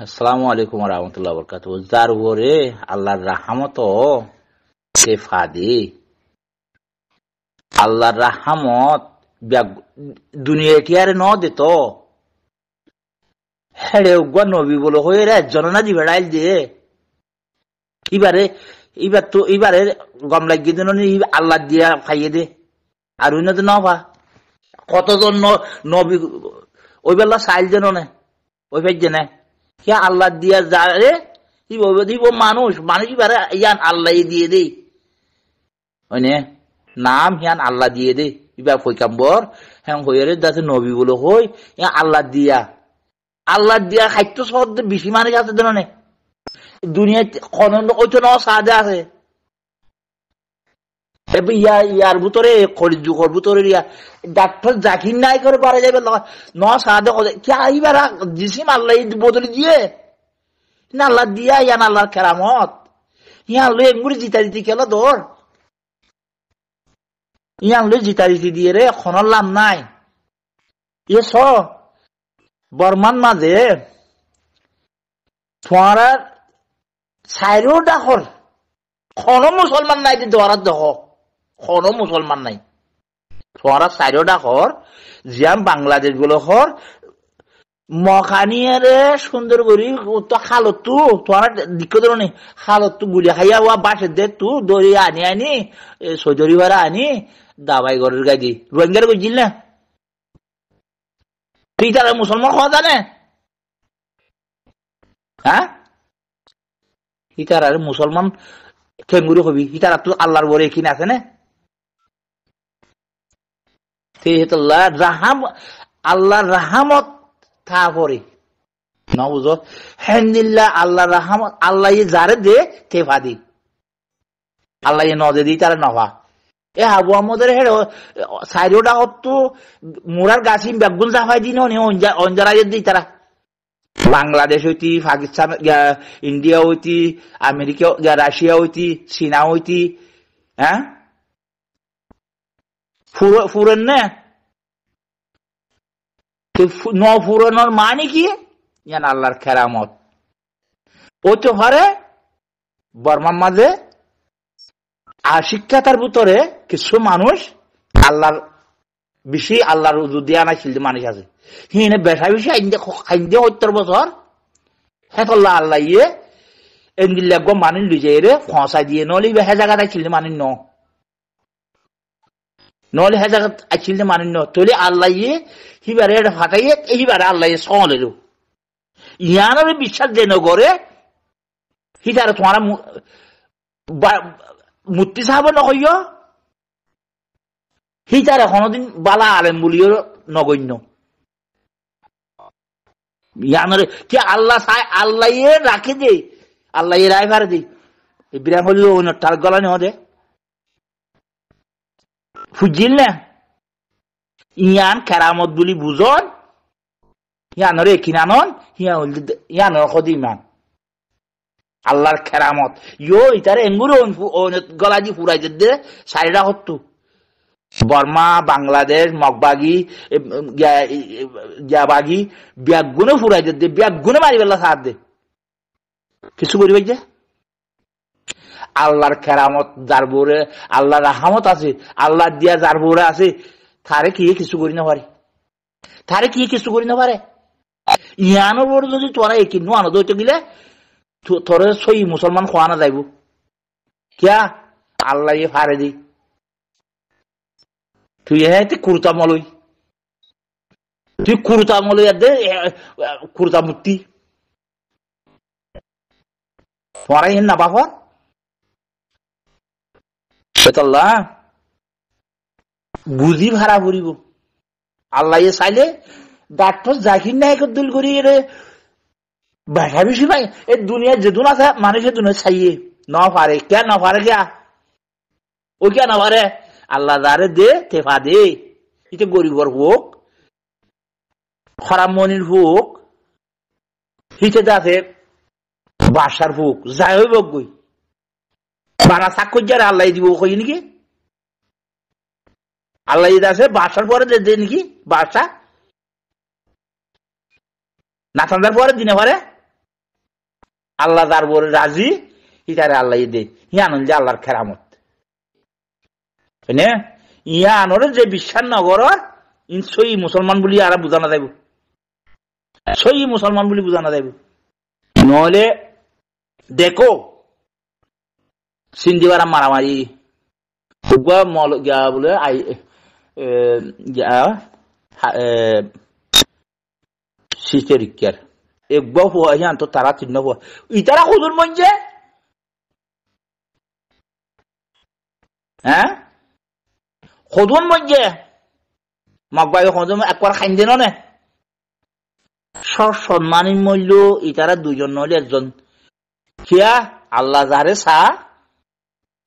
আসসালামু আলাইকুম ওয়া রাহমাতুল্লাহি ওয়া বারাকাতুহু। যার উপরে আল্লাহর রাহমত সে ফাদি, আল্লাহর রাহমত দুনিয়াটি আর ন দিত হেড়ে উগা নবী বলে হয়ে রে জননা দি বেড়াইল দিয়ে এবারে গম লাগিয়ে দিন আল্লাহ দিয়া খাইয়ে দে আর অন্য তো নভা কতজন নবী ওই বেলা চাইল যেন না ওই ভাই জেনে কে আল্লাহ দিয়া যারে মানুষ এবারে ইয়ান আল্লাহ দিয়ে দেই ওই নাম হিয়ান আল্লাহ দিয়ে দে এবার পৈকাম্বর হ্যাঁ হয়ে যাতে নবী বলে হই আল্লাহ দিয়া খাদ্য শব্দ বেশি মানুষ আছে যেন না দুনিয়া ওই তো সাদে আছে ইয়ার ভিতরে যুগর ভিতরে ডাক্তার জাকির নাই করে পারা যাবে ন সাদে এইবার জিসিম আল্লাহ বদলে দিয়ে না আল্লাহ দিয়া ইয়ান আল্লাহর কেরামত ইয়ান লো এগুলি জিতা দিতে গেল ধর ইয়ান লো জিতা দিতে দিয়ে রে খনর লাভ নাই এ স বর্মান মাঝে তোমার চাইরো ডাকর কোনো মুসলমান নাই দোয়ারাত দেখ কোনো মুসলমান নাই তোমার চাইরো ডাকর জিয়াম বাংলাদেশ গুলো হর মখানিয়ারে সুন্দর করি তো খালতু তোমার দিক ধরনে খালতু গুলি খাইয়া হওয়া বাসের দে তু দড়ি আনি সৈদরি ভাড়া আনি দাবাই ঘরের গাড়ি রোহিঙ্গার বুঝছিল না তুই তারা মুসলমান হওয়া জানে হ্যাঁ ইতার আর মুসলমান কেঙ্গুরি হবি ইতার তো আল্লাহর বরে এখানে আছে না আল্লাহর রাহামত থা পরে না বুঝো হ্যান্দিল্লা আল্লাহর রাহামত আল্লাহ যারে দে তেফা দি আল্লাহ নদে দি তারা নভা এ আবু আমাদের হেড সাইডোটা হতো মোরার গাছিম বেগুন জাফাই দিন অঞ্জারাইয়ের দিই তারা বাংলাদেশ হইতি পাকিস্তান ইন্ডিয়া হইতি আমেরিকা রাশিয়া হইতি চীনা হইতি হ্যাঁ ফুরেন না ন ফুরানোর মানে কি জান আল্লাহর কেরামত ও তো পারে বর্মার মাঝে আর শিক্ষাতার ভিতরে কিছু মানুষ আল্লাহর বেশি আল্লাহর দিয়া না ছিল মানুষ আছে হিনে বেশা বেশি আইন্দে 70 বছর হেতল্লাহ আল্লাহ ইয়ে এন্দিল্লা গো মানিন লুজে রে ফসা দিয়ে নলি হে জায়গাটা ছিল মানিন নলি হে জায়গা ছিল মানিন তলে আল্লাহ ইয়ে হিবারে ফাটাইয়ে এইবারে আল্লাহ সলেরো ইয়ানের বিশ্বাস দেন করে হিতারে তোমার মূর্তি সাহাব নকইয় হিতারে কোনদিন বালা আলেম বলিও নগণ্য ইয়ানের কি আল্লাহ চাই আল্লাহ রাখে দে আল্লাহ রায় ভারে দে ইব্রাহিম হল তার গলা নেওয়া দে ফুজিল না ইয়ান কেরামত বলি বুঝন ইয়ানোর কিনানন ইয়ানোর কদিমান আল্লাহর কেরামত ইয়ো ইতারে এঙ্গুর গলা দি ফুরাই দে সারিরা হতো বর্মা বাংলাদেশ মগবাগি বাগি ব্যাগুনে ফুরাই দে ব্যাগুনে মারি বেলা সার দে কিছু করিবে যে আল্লাহর কেরামত যার বরে আল্লাহর রাহমত আছে আল্লাহ দিয়া যার বরে আছে তারে কি কিছু করি না পারে ইয়ানোর বড় যদি তোরা একই নো আনো দইতে গেলে তোর সই মুসলমান খোয়ানো যাইব কিয়া আল্লাহ ফারে দি তুই হ্যাঁ কুর্তা মলই তুই কুর্তা মলই দে কুর্তা মূর্তি পড়াই না বাপর সেটাল্লাহ বুঝি ভাড়া ভরিব আল্লাহ চাইলে ডাক্তার জাকির নায়ক দুল করি রে বেশা বেশি নাই এই দুনিয়া যেদুন আছে মানুষের দুনিয়া চাইয়ে না পারে কে না পারে কে ওই কে না পারে আল্লাহ দারে দে তেফা দে এটা গরিবর হোক খরাম মনির হোক হিতে আছে বাসার হোক যাই হইব গই বানা সাক্ষর যারা আল্লাহ দিব কই নাকি আল্লাহ আছে বাসার পরে দে নাকি বাসা না সন্ধ্যার পরে দিনে পরে আল্লাহ যার বড় রাজি ইতারে আল্লাহ দে ইয়ান যে আল্লাহর কেরামত ইয়ানোর যে বিশ্বাস নগর ইন সই মুসলমান বলি আর বুঝানো যাইব সই মুসলমান বলি বুঝানো যাইব নহলে দেখো সিন্দিবারা মারামারি বলে সিস্টেরিকার একবার হওয়া হিয়ান তো তারা চিহ্ন হওয়া ইতারা হুজুর মঞ্জে হ্যাঁ সদন মধ্যে মগবাই সদন একবার খাইন দিন নে সম্মানী মূল্য ইতারা দুজন নহলে একজন কিয়া আল্লাহ যারে চা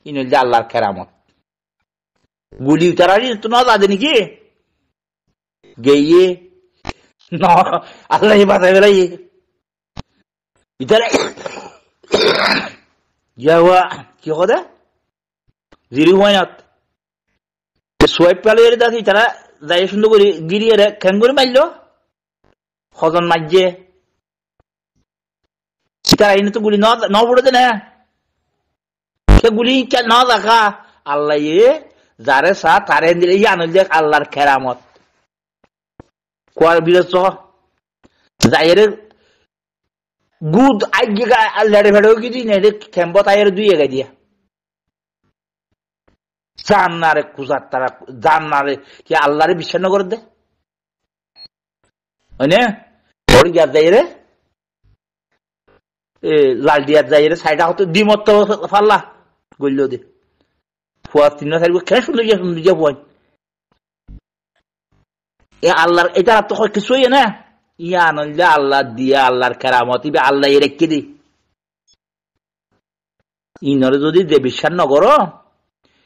ইনলে আল্লাহর কেরামত গুলি ইতারা তো না যাবে নাকি গেয়ে ন আল্লাহ বাঁচাই বেলাই ইতারা যাওয়া কি কথা জিরো হয় না সোয়াইপ পালে দেখি তারা যাই সুন্দর করে গিরিয়ে খেন করে মারল সজন মারছে তারা এনে তো গুলি ন পড়েছে না সে গুলি ন দেখা আল্লাহ যারে চা তারে দিলে আনল দেখ আল্লাহর কেরামত কোয়ার বিরত যাইয়ের গুদ আগে লেড়ে ফেড়েও কি দিই না খেম্ব তাইয়ের দুই এগাই দিয়া জান্নারে কুজার তারা জান্নারে কি আল্লাহরে বিশ্বাস না করে দে ওর গিয়া যাই রে লাল দিয়ার যাই রে সাইডা হতো ডিমত তো ফাল্লা গইল দে ফুয়া তিন সাইড খেয়ে সুন্দর গিয়া ফুয়াই এ আল্লাহর এটা তো কিছুই না ইয়া আনন্দে আল্লাহ দিয়া আল্লাহর কেরামত ইবে আল্লাহ রেখে দি ইনরে যদি যে বিশ্বাস না করো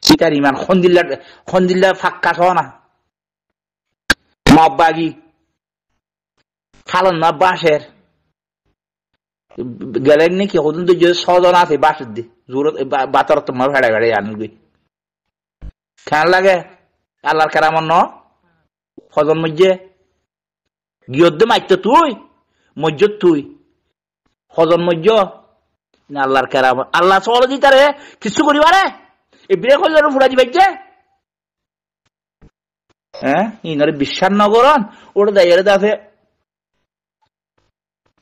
সীতার ইমান খন্দিল্লা ফাক্কা সহ না মব্বাগি খালন না বাঁশের গেলেন নাকি হতুন তো যে ছজন আছে বাঁশের দি জোর বাতর তোমার ভেড়া ভেড়ে আনবি খেয়াল লাগে আল্লাহর কেরামত ন ফজন মধ্যে গিয়দ্দে মারত তুই মজ্জত তুই ফজন মজ্জ আল্লাহর কেরামত আল্লাহ চল দিতারে কিছু করিবারে এবারে হইল ফুড়া দিবে হ্যাঁ ইনারে বিশ্বাস নগরন ওটা দাইয়ারে দাসে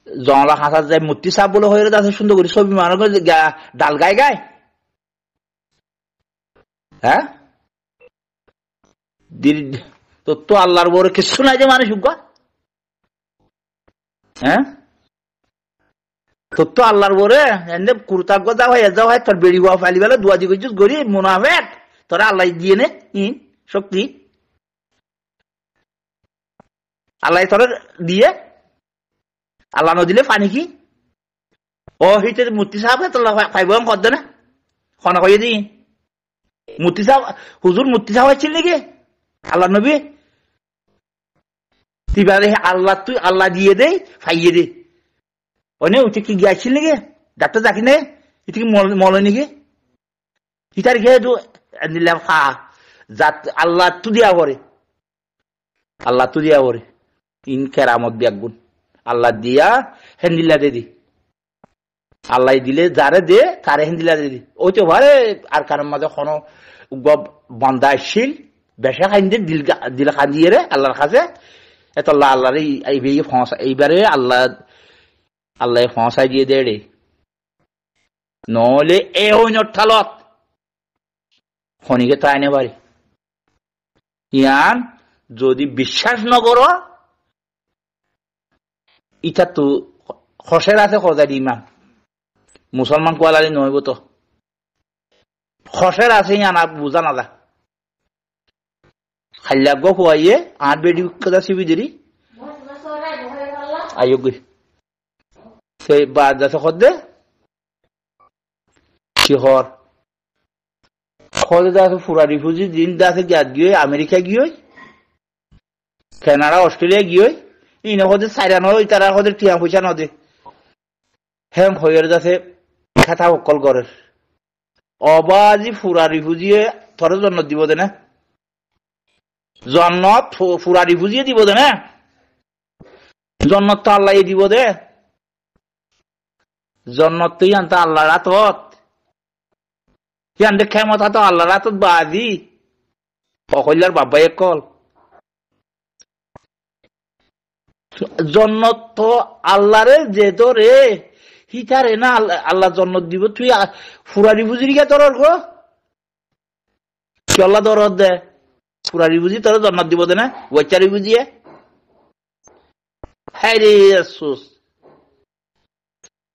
জংলা হাসার যায় মূর্তি সাপ বলে হয়ে দাসে সুন্দর করে ছবি মানুষ ডাল গায় গায় হ্যাঁ তোর তো আল্লাহর বড় কিছু নাই যে মানুষ হ্যাঁ তোর তো আল্লাহর বরে এনে কুরতাগ্য যা হয় তোর বেড়ি হওয়া ফাইলি বেলা দুয়াদি করছিস গরি মুনাফেক তোরা আল্লাহ দিয়ে নে শক্তি আল্লাহ তোর দিয়ে আল্লাহ নদিলে পানি কি ও হিতে মূর্তি সাহেব তোর পাইব কর দে না খনা কইয়ে দি মূর্তি সাহেব হুজুর মূর্তি সাহেব ছিল নাকি আল্লাহ নবী তুই আল্লাহ তুই আল্লাহ দিয়ে দে ফাইয়ে দে অনে উঠে কি গিয়েছিল নাকি ডাক্তার দেখি নে এটা কি মল নাকি ইটার খেয়ে তো নিলাম খা যাত আল্লাহ তু দিয়া করে আল্লাহ তু দিয়া করে ইন কেরামত ব্যাগুন আল্লাহ দিয়া হেন্দিল্লা দে দি আল্লাহ দিলে যারে দে তারে হেন্দিল্লা দে দি ওই তো ভারে আর কারণ মাঝে কোনো বন্দা আসছিল বেশা খাইন দিয়ে দিল খান দিয়ে রে আল্লাহর কাছে এত আল্লাহর এইবারে আল্লাহ ফসাই দিয়ে দে রে নহলে এ হইন ঠালত খনিকে তাই নে পারি ইয়ান যদি বিশ্বাস নকর ইটা তো খসের আছে খজাই ইমান মুসলমান কোয়ালারি নহব তো খসের আছে ইয়ান বুঝা নাদা খাইলাগ খুয়াইয়ে আট বেডি কথা চিবি দেরি আয়োগ সেই বাদ যাচ্ছে খদ্দে কিহর খদে দাসে ফুরা রিফিউজি দিন দাসে গিয়ে আমেরিকা গিয়ে কানাডা অস্ট্রেলিয়া গিয়ে ইন খদে সাইরা নয় তারা খদে টিয়া পয়সা নদে হেম হইয়ের যাচ্ছে খেতা অকল করে অবাজি ফুরা রিফিউজিয়ে তোর জন্য দিব দে না জন্নত ফুরা রিফিউজিয়ে দিব দে না জন্নত তো আল্লাহ দিব দে জন্নত তুই আনত আল্লাহর হাতত, ইয়ান্তে ক্ষমতা তো আল্লাহর হাতত বাজি অকল্যার বাবাই কল। জন্নত তো আল্লাহরে যে তোরে হিতারে না আল্লাহ জন্নত দিব, তুই ফুরারি বুঝির গিয়া তোর কি আল্লাহ দরদ দে ফুরারি বুঝি তোর জন্নত দিব দে না ওইচারি বুঝিয়ে। হ্যাঁ রে আফসোস,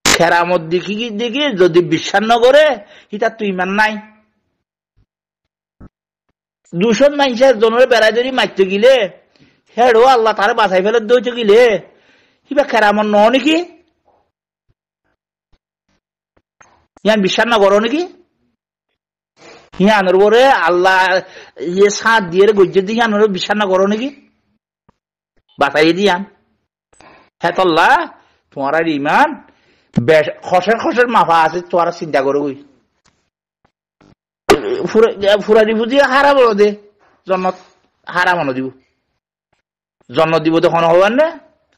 খেরামত দেখি দেখি যদি বিশ্বাস ন করে হিতা তুই ইমান নাই। দূষণ মানুষের জনের বেড়াই ধরি মারতে গিলে হেড়ো আল্লাহ তারে বাঁচাই ফেলে দইতে গিলে কিবা খেরামত ন নাকি, ইয়ান বিশ্বাস না করো নাকি? ইয়ানোর পরে আল্লাহ ইয়ে সাত দিয়ে গজ্জের দিকে আনোর বিশ্বাস না করো নাকি? বাঁচাই দিয়ান হ্যাঁ তল্লা তোমার আর ইমান খসের খসের মাফা আছে, তোরা চিন্তা করো ফুরারি বুঝি হারা বলো দে জন্নত হারা মনে দিব, জন্ম দিব তখন হবার না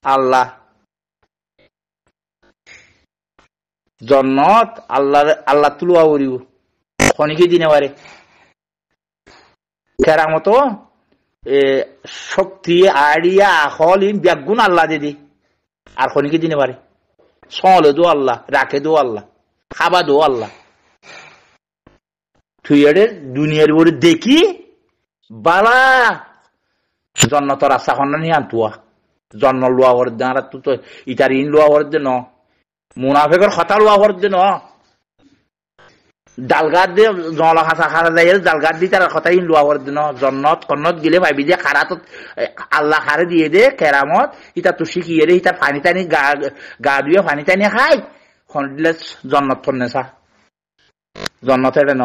আল্লাহ জন্নত আল্লাহ তুলুয়া করিব খনিকে দিনে পারে কেরামত শক্তি আড়িয়া আখল ব্যাগুণ আল্লাহ দিদি আর খনিকে দিনে পারে, চলে দো আল্লাহ, রাখে দো আল্লাহ, খাবা দো আল্লাহ। তুই দুনিয়ার উপরে দেখি বালা জন্নত রাস্তা খন নিয়ে আনতুয়া জন্ম লোয়া করে দে, আর তুই তো ইটার ইন লোয়া করে দে ন মুনাফেকের কথা লোয়া করে দে ন, ডালগাত দিয়ে জলা খাঁচা খারা যাই ডালগাত দি তার কথা ইন লোয়া করে দে ন। জন্নত কন্নত গেলে ভাবি যে খারা তো আল্লাহ খারে দিয়ে দে কেরামত, ইটা তো শিখিয়ে রে ইটা পানি টানি গা ধুয়ে পানি টানি খাই খন দিলে জন্নত ফোনে চা জন্নত এটা ন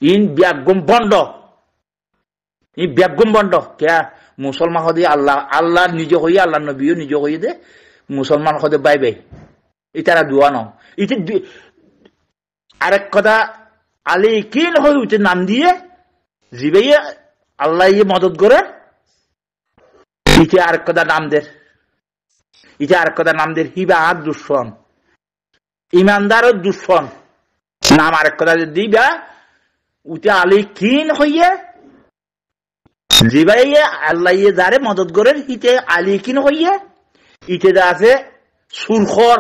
ইন ব্যাগুম বন্ধ, ই ব্যাগুম বন্ধ কে মুসলমান সদে আল্লাহ আল্লাহ নিজে হয়ে আল্লাহ নবীও নিজে হয়ে দে মুসলমান সদে বাই বাই ইতারা দোয়া ন। ইতে আরেক কথা আলী কিন হয়ে উঠে নাম দিয়ে জিবাইয়ে আল্লাহ ইয়ে মদত করে ইতে আরেক কথা নাম দের, ইতে আরেক কথা নাম দের হিবা আর দুশ্মন ইমানদার দুশ্মন নাম আরেক কথা দিবা উঠে আলী কিন হইয়ে জিবাইয়ে আল্লাহ ইয়ে যারে মদত করে হিতে আলী কিন হইয়ে ইতে যা আছে সুরখর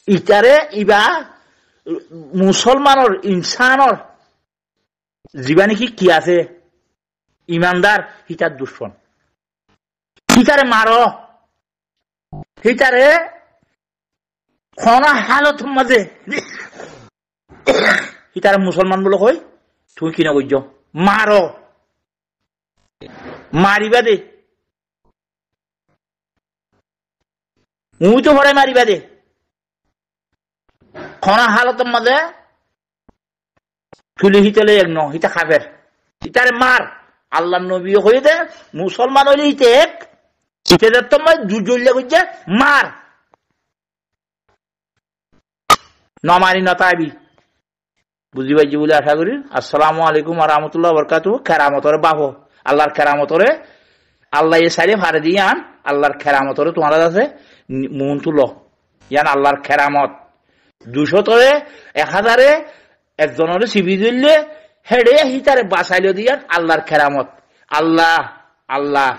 ইটারে ইবা মুসলমানের ইনসানের জীবানে কি আছে ইমানদার হিতার দুশ্মন, হিতারে মারো হিতারে খনা হালত মাঝে হিতারে মুসলমান বলে কই তুমি কিনা বুঝছ মারো মারিবা দে মুই তো ভরে মারিবা দে খনা হালতের মাঝে চুলি হিতেলে এক ন হিতা খাবের হিতারে মার আল্লাহ নবী হয়ে দে মুসলমান হইলে হিতে এক হিতে তোমার দুজল্লা করছে মার নমারি নতাবি বুঝি পাইছি বলে আশা করি। আসসালামু আলাইকুম ওয়া রাহমাতুল্লাহি ওয়া বারাকাতুহু। কেরামতরে বাহো আল্লাহর কেরামতরে আল্লাহ এ সাইরে ফারে দিয়ে আন আল্লাহর কেরামতরে তোমার আছে মন তুলো ইয়ান আল্লাহর কেরামত 200 তরে 1000 একজনের সিবি দিলে হেডে হিতারে বাঁচাইল দিয়ান আল্লাহর কেরামত। আল্লাহ আল্লাহ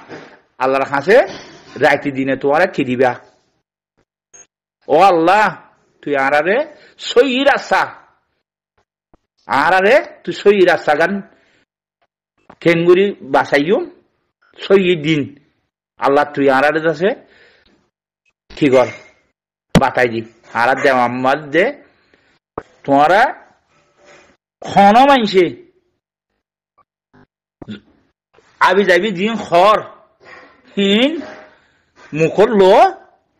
আল্লাহর কাছে রাইতি দিনে তোমার কি দিবা ও আল্লাহ তুই আরারে সই রাস্তা আরারে তুই সই রাস্তা গান ঠেঙ্গুরি বাঁচাইম সই দিন আল্লাহ তুই আরারে আছে কি কর বাতাই দি আর দে আমার দে তোমারা খন মানছে আবি যাবি দিন খর হিন মুখর লো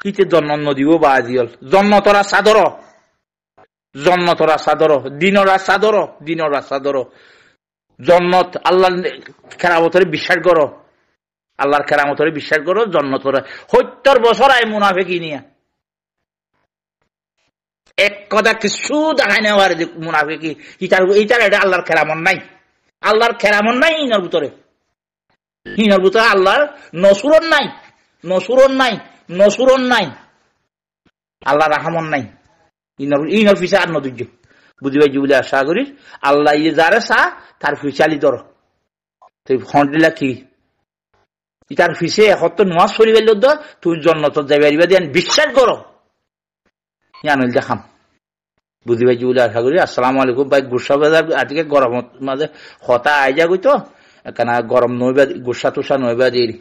কিতে জন্ম নদীও বাজিল জন্ম তোরা চাদর জন্ম তোরা চাদর দিনরা চাদর দিনরা চাদর জন্নত আল্লাহ কেরামতরে বিশ্বাস করো আল্লাহর কেরামতরে বিশ্বাস করো জন্নত তোরা 70 বছর আয় মুনাফিকি নিয়া এক কথা কিছু দেখায় না আর মুনাফিকি ইটার এটা আল্লাহর কেরামত নাই আল্লাহর কেরামত নাই ইনার ভিতরে আল্লাহর নসুরন নাই নসুরন নাই নসুরন নাই আল্লাহ রাহমন নাই ইনর পিছা আর নদুর্য বুঝি পাইছি বলে আশা করি আল্লাহ ইয়ে যারে চা তার ফিচালি ধর তুই ফন্ডিলা কি তার ফিসে এখন নোয়াজ সরি গেল তুই জন্নত যাইবা দিয়ে বিশ্বাস করো জানিল দেখাম বুঝি পাইছি বলে আশা করি। আসসালামু আলাইকুম ভাই। গুসা বাজার আজকে গরম মাঝে হতা আই যা গই তো কেন গরম নইবা গুসা টুসা নইবা দিয়ে